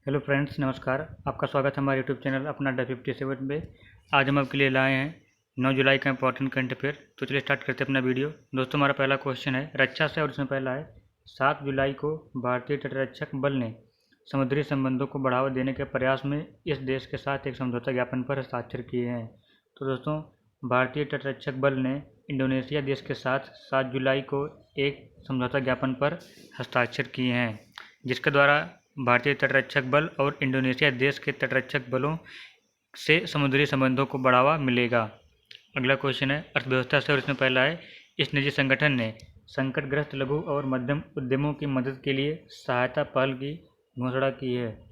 Hello friends, नमस्कार। आपका स्वागत है हमारे यूट्यूब चैनल अपना डा57 पे। आज हम आपके लिए लाए हैं 9 जुलाई का इंपॉर्टेंट करंट अफेयर। तो चलिए स्टार्ट करते हैं अपना वीडियो। दोस्तों, हमारा पहला क्वेश्चन है रक्षा से, और इसमें पहला है 7 जुलाई को भारतीय तटरक्षक बल ने समुद्री संबंधों को बढ़ावा देने के प्रयास में इस देश के साथ एक समझौता ज्ञापन पर हस्ताक्षर किए हैं। तो दोस्तों, भारतीय तटरक्षक बल ने इंडोनेशिया देश के साथ 7 जुलाई को एक समझौता ज्ञापन पर हस्ताक्षर किए हैं, जिसके द्वारा भारतीय तटरक्षक बल और इंडोनेशिया देश के तटरक्षक बलों से समुद्री संबंधों को बढ़ावा मिलेगा। अगला क्वेश्चन है अर्थव्यवस्था से, और इसमें पहला है इस निजी संगठन ने संकटग्रस्त लघु और मध्यम उद्यमों की मदद के लिए सहायता पहल की घोषणा की है।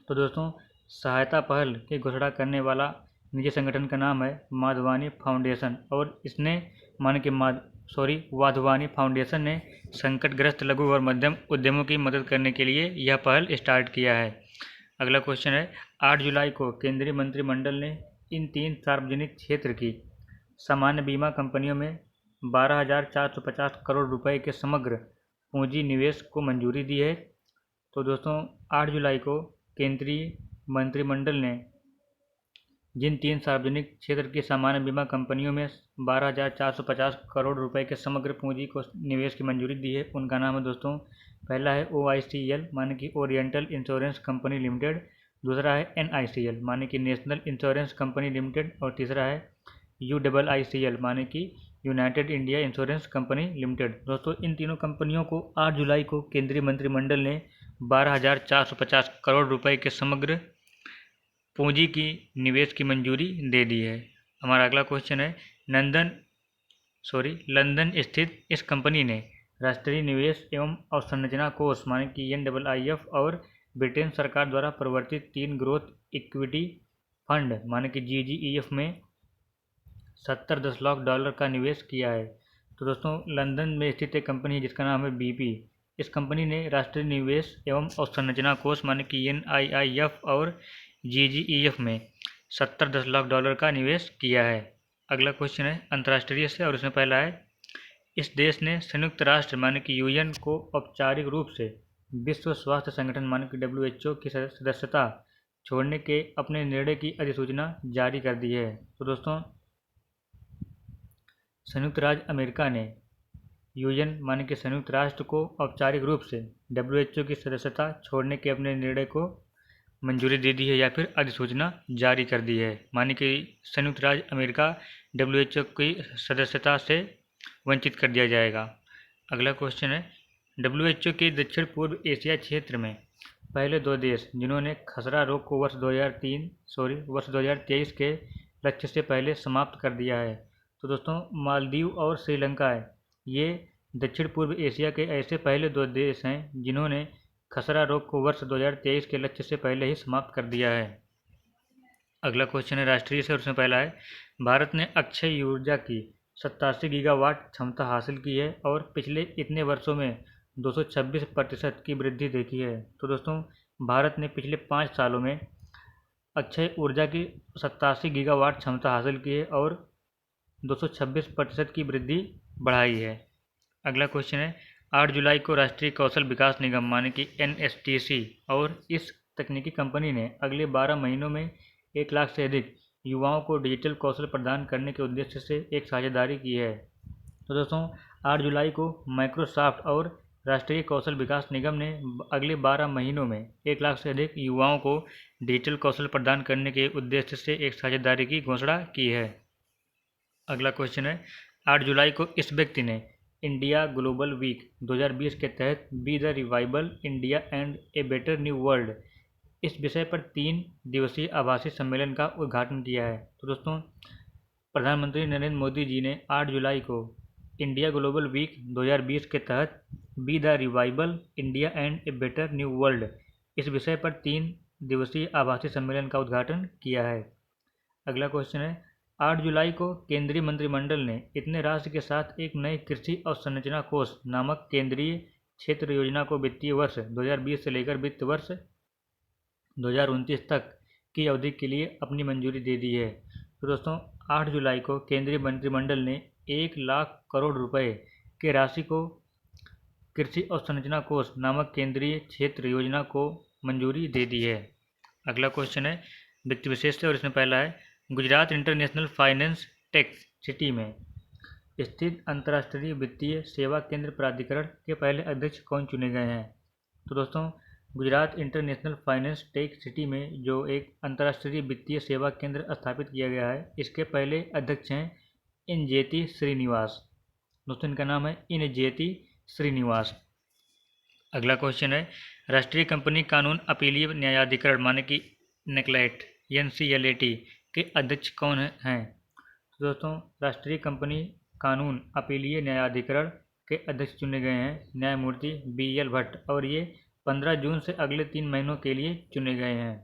तो दोस्तों, सहायता पहल की घोषणा करने वाला निजी संगठन का नाम है माधवानी फाउंडेशन, और इसने वाधवानी फाउंडेशन ने संकटग्रस्त लघु और मध्यम उद्यमों की मदद करने के लिए यह पहल स्टार्ट किया है। अगला क्वेश्चन है 8 जुलाई को केंद्रीय मंत्रिमंडल ने इन 3 सार्वजनिक क्षेत्र की सामान्य बीमा कंपनियों में 12,450 करोड़ रुपए के समग्र पूंजी निवेश को मंजूरी दी है। तो दोस्तों, 8 जुलाई को केंद्रीय मंत्रिमंडल ने जिन 3 सार्वजनिक क्षेत्र की सामान्य बीमा कंपनियों में 12,450 करोड़ रुपए के समग्र पूंजी को निवेश की मंजूरी दी है, उनका नाम है दोस्तों, पहला है OICL माने कि ओरिएंटल इंश्योरेंस कंपनी लिमिटेड, दूसरा है NICL माने कि नेशनल इंश्योरेंस कंपनी लिमिटेड, और तीसरा है UIICL माने कि United India insurance company limited. दोस्तों, इन तीनों कंपनियों को 8 जुलाई को केंद्रीय मंत्रिमंडल ने 12,450 करोड़ रुपए के समग्र पूंजी की निवेश की मंजूरी दे दी है। हमारा अगला क्वेश्चन है लंदन स्थित इस कंपनी ने राष्ट्रीय निवेश एवं अवसंरचना कोष माने कि NIIF और ब्रिटेन सरकार द्वारा प्रवर्तित 3 ग्रोथ इक्विटी फंड माने कि GGEF में $70 का निवेश किया है। तो दोस्तों, लंदन में स्थित एक कंपनी है जिसका नाम है BP। इस कंपनी ने राष्ट्रीय निवेश एवं अवसंरचना कोष माने कि NIIF और GGEF में $70 का निवेश किया है। अगला क्वेश्चन है अंतर्राष्ट्रीय से, और इसमें पहला है इस देश ने संयुक्त राष्ट्र माने कि UN को औपचारिक रूप से विश्व स्वास्थ्य संगठन माने कि WHO की सदस्यता छोड़ने के अपने निर्णय की अधिसूचना जारी कर दी है। तो दोस्तों, संयुक्त राज्य अमेरिका ने UN माने कि संयुक्त राष्ट्र को औपचारिक रूप से WHO की सदस्यता छोड़ने के अपने निर्णय को मंजूरी दे दी है या फिर अधिसूचना जारी कर दी है, माने कि संयुक्त राज्य अमेरिका WHO की सदस्यता से वंचित कर दिया जाएगा। अगला क्वेश्चन है WHO के दक्षिण पूर्व एशिया क्षेत्र में पहले 2 देश जिन्होंने खसरा रोग को वर्ष 2023 के लक्ष्य से पहले समाप्त कर दिया है। तो दोस्तों, मालदीव और श्रीलंका है, ये दक्षिण पूर्व एशिया के ऐसे पहले 2 देश हैं जिन्होंने खसरा रोग को वर्ष 2023 के लक्ष्य से पहले ही समाप्त कर दिया है। अगला क्वेश्चन है राष्ट्रीय से, और उसमें पहला है भारत ने अक्षय ऊर्जा की 87 गीगावाट क्षमता हासिल की है और पिछले इतने वर्षों में 226% की वृद्धि देखी है। तो दोस्तों, भारत ने पिछले 5 सालों में अक्षय ऊर्जा की 87 गीगावाट क्षमता हासिल की है और 226% की वृद्धि बढ़ाई है। अगला क्वेश्चन है 8 जुलाई को राष्ट्रीय कौशल विकास निगम माने कि NSTC और इस तकनीकी कंपनी ने अगले 12 महीनों में 1 लाख से अधिक युवाओं को डिजिटल कौशल प्रदान करने के उद्देश्य से एक साझेदारी की है। तो दोस्तों, 8 जुलाई को माइक्रोसॉफ्ट और राष्ट्रीय कौशल विकास निगम ने अगले 12 महीनों में 1 लाख से अधिक युवाओं को डिजिटल कौशल प्रदान करने के उद्देश्य से एक साझेदारी की घोषणा की है। अगला क्वेश्चन है 8 जुलाई को इस व्यक्ति ने इंडिया ग्लोबल वीक 2020 के तहत be the revival India and a better new world इस विषय पर 3 दिवसीय आभासी सम्मेलन का उद्घाटन किया है। तो दोस्तों, प्रधानमंत्री नरेंद्र मोदी जी ने 8 जुलाई को इंडिया ग्लोबल वीक 2020 के तहत be the revival India and a better new world इस विषय पर 3 दिवसीय आभासी सम्मेलन का उद्घाटन किया है। अगला क्वेश्चन है 8 जुलाई को केंद्रीय मंत्रिमंडल ने इतने राशि के साथ एक नए कृषि अवसंरचना कोष नामक केंद्रीय क्षेत्र योजना को वित्तीय वर्ष 2020 से लेकर वित्त वर्ष 2029 तक की अवधि के लिए अपनी मंजूरी दे दी है। तो दोस्तों, 8 जुलाई को केंद्रीय मंत्रिमंडल ने 1 लाख करोड़ रुपए के राशि को कृषि अवसंरचना कोष नामक केंद्रीय क्षेत्र योजना को मंजूरी दे दी है। अगला क्वेश्चन है व्यक्ति विशेष से, और इसमें पहला है Gujarat international finance tech city में स्थित अंतर्राष्ट्रीय वित्तीय सेवा केंद्र प्राधिकरण के पहले अध्यक्ष कौन चुने गए हैं। तो दोस्तों Gujarat international finance tech city में जो एक अंतर्राष्ट्रीय वित्तीय सेवा केंद्र स्थापित किया गया है, इसके पहले अध्यक्ष हैं इनजेती श्रीनिवास। दोस्तों इनका नाम है इनजेती श्रीनिवास। अगला क्वेश्चन है राष्ट्रीय कंपनी कानून अपीलीय न्यायाधिकरण माने कि नेक्लेट NCLAT के अध्यक्ष कौन हैं। तो दोस्तों राष्ट्रीय कंपनी कानून अपीलीय न्यायाधिकरण के अध्यक्ष चुने गए हैं न्यायमूर्ति BL भट्ट, और ये 15 जून से अगले 3 महीनों के लिए चुने गए हैं।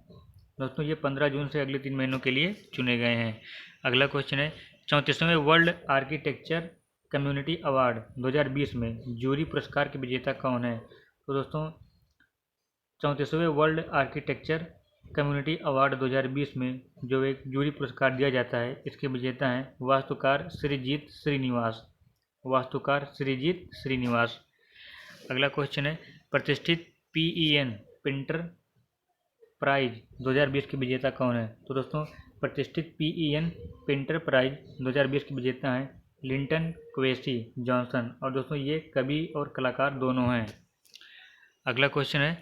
दोस्तों ये 15 जून से अगले 3 महीनों के लिए चुने गए हैं। अगला क्वेश्चन है 34वें वर्ल्ड आर्किटेक्चर कम्युनिटी अवार्ड 2020 में जूरी पुरस्कार के विजेता कौन है। तो दोस्तों 34वें वर्ल्ड आर्किटेक्चर कम्युनिटी अवार्ड 2020 में जो एक जूरी पुरस्कार दिया जाता है, इसके विजेता हैं वास्तुकार सृजीत श्रीनिवास। वास्तुकार सृजीत श्रीनिवास। अगला क्वेश्चन है प्रतिष्ठित PEN प्रिंटर प्राइज 2020 के विजेता कौन है। तो दोस्तों प्रतिष्ठित PEN प्रिंटर प्राइज 2020 के विजेता हैं लिंटन क्वेसी जॉनसन, और दोस्तों ये कवि और कलाकार दोनों हैं। अगला क्वेश्चन है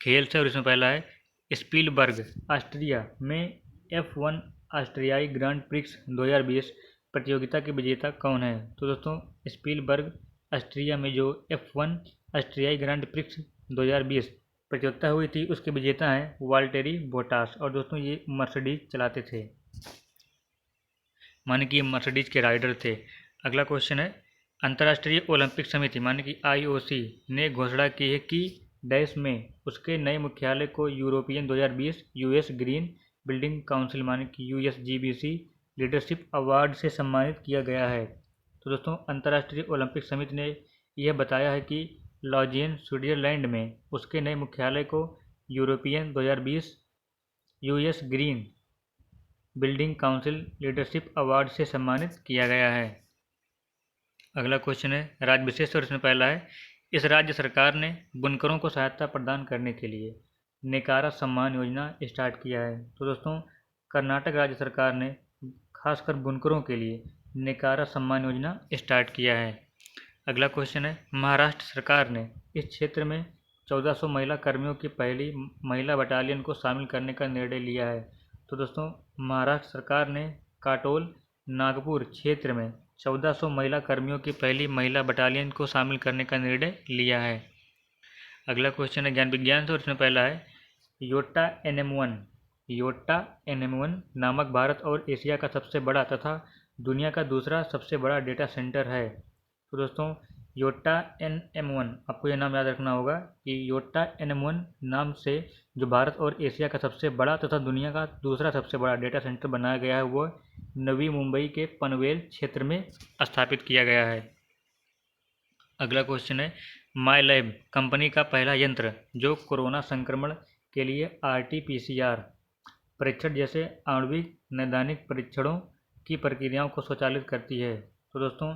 खेल से, और इसमें पहला है स्पीलबर्ग ऑस्ट्रिया में F1 ऑस्ट्रियाई ग्रांड प्रिक्स 2020 प्रतियोगिता के विजेता कौन है। तो दोस्तों स्पीलबर्ग ऑस्ट्रिया में जो F1 ऑस्ट्रियाई ग्रांड प्रिक्स 2020 प्रतियोगिता हुई थी, उसके विजेता हैं वाल्टेरी बोटास, और दोस्तों ये मर्सिडीज चलाते थे, माने कि ये मर्सिडीज के राइडर थे। अगला क्वेश्चन है अंतर्राष्ट्रीय ओलंपिक समिति माने कि IOC ने घोषणा की है कि डैश में उसके नए मुख्यालय को European 2020 US green building council माने कि USGBC लीडरशिप अवार्ड से सम्मानित किया गया है। तो दोस्तों अंतर्राष्ट्रीय ओलंपिक समिति ने यह बताया है कि लॉजियन स्विट्जरलैंड में उसके नए मुख्यालय को European 2020 US green building council leadership award से सम्मानित किया गया है। अगला क्वेश्चन है राज्य विशेष, और इसमें पहला है इस राज्य सरकार ने बुनकरों को सहायता प्रदान करने के लिए नेकारा सम्मान योजना स्टार्ट किया है। तो दोस्तों कर्नाटक राज्य सरकार ने खासकर बुनकरों के लिए नेकारा सम्मान योजना स्टार्ट किया है। अगला क्वेश्चन है महाराष्ट्र सरकार ने इस क्षेत्र में 1400 महिला कर्मियों की पहली महिला बटालियन को शामिल करने का निर्णय लिया है। तो दोस्तों महाराष्ट्र सरकार ने काटोल नागपुर क्षेत्र में 1400 महिला कर्मियों की पहली महिला बटालियन को शामिल करने का निर्णय लिया है। अगला क्वेश्चन है ज्ञान विज्ञान से, और इसमें पहला है योटा NM1 नामक भारत और एशिया का सबसे बड़ा तथा दुनिया का दूसरा सबसे बड़ा डेटा सेंटर है। तो दोस्तों योटा NM1 आपको यह नाम याद रखना होगा कि योटा NM1 नाम से जो भारत और एशिया का सबसे बड़ा तथा दुनिया का दूसरा सबसे बड़ा डेटा सेंटर बनाया गया है, वो नवी मुंबई के पनवेल क्षेत्र में स्थापित किया गया है। अगला क्वेश्चन है माईलैब कंपनी का पहला यंत्र जो कोरोना संक्रमण के लिए RT-PCR परीक्षण जैसे आणविक नैदानिक परीक्षणों की प्रक्रियाओं को स्वचालित करती है। तो दोस्तों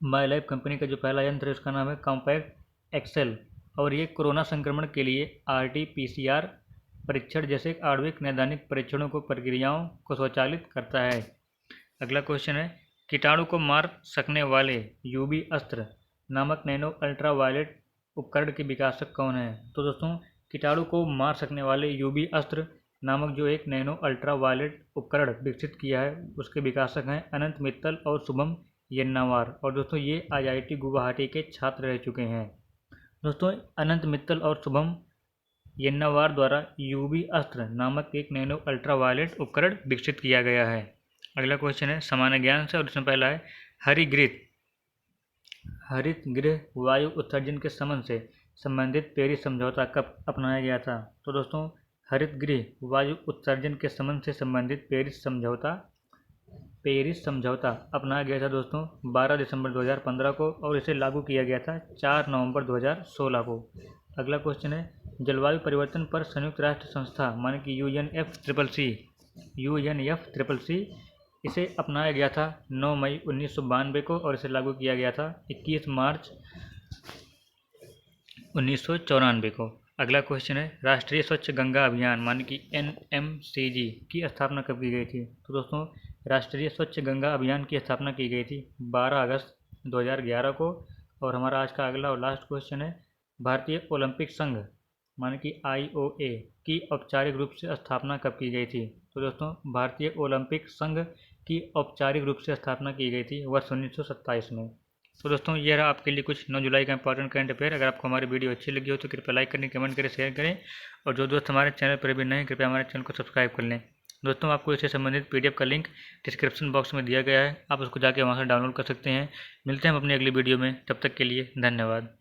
माईलैब कंपनी का जो पहला यंत्र है उसका नाम है कॉम्पैक्ट एक्सेल, और ये कोरोना संक्रमण के लिए RT-PCR परीक्षण जैसे आणविक नैदानिक परीक्षणों को प्रक्रियाओं को स्वचालित करता है। अगला क्वेश्चन है कीटाणु को मार सकने वाले UV अस्त्र नामक नैनो अल्ट्रा वायलेट उपकरण के विकासक कौन है। तो दोस्तों कीटाणु को मार सकने वाले UV अस्त्र नामक जो एक नैनो अल्ट्रा वायलेट उपकरण विकसित किया है, उसके विकासक हैं अनंत मित्तल और शुभम येन्नावार, और दोस्तों ये IIT गुवाहाटी के छात्र रह चुके हैं। दोस्तों अनंत मित्तल और शुभम येन्नावार द्वारा UV अस्त्र नामक एक नैनो अल्ट्रा वायलेट उपकरण विकसित किया गया है। अगला क्वेश्चन है सामान्य ज्ञान से, और इसमें पहला है हरित गृह वायु उत्सर्जन के संबंध से संबंधित पेरिस समझौता कब अपनाया गया था। तो दोस्तों हरित गृह वायु उत्सर्जन के संबंध से संबंधित पेरिस समझौता अपनाया गया था दोस्तों 12 दिसंबर 2015 को, और इसे लागू किया गया था 4 नवंबर 2016 को। अगला क्वेश्चन है जलवायु परिवर्तन पर संयुक्त राष्ट्र संस्था माने कि UNFCCC इसे अपनाया गया था 9 मई 1992 को, और इसे लागू किया गया था 21 मार्च 1994 को। अगला क्वेश्चन है, राष्ट्रीय स्वच्छ गंगा अभियान माने कि NMCG की स्थापना कब की गई थी? तो दोस्तों राष्ट्रीय स्वच्छ गंगा अभियान की स्थापना की गई थी 12 अगस्त 2011 को। और हमारा आज का अगला और लास्ट क्वेश्चन है, भारतीय ओलंपिक संघ माने कि IOA की औपचारिक रूप से स्थापना कब की गई थी? तो दोस्तों भारतीय ओलंपिक संघ की औपचारिक रूप से स्थापना की गई थी वर्ष 1927 में। तो दोस्तों ये रहा आपके लिए कुछ 9 जुलाई का इंपॉर्टेंट करंट अफेयर। अगर आपको हमारी वीडियो अच्छी लगी हो तो कृपया लाइक करें, कमेंट करें, शेयर करें, और जो दोस्त हमारे चैनल पर अभी नए हैं कृपया हमारे चैनल को सब्सक्राइब कर लें। दोस्तों आपको इससे संबंधित PDF का लिंक डिस्क्रिप्शन बॉक्स में दिया गया है, आप उसको जाके वहाँ से डाउनलोड कर सकते हैं। मिलते हैं हम अपनी अगली वीडियो में, तब तक के लिए धन्यवाद।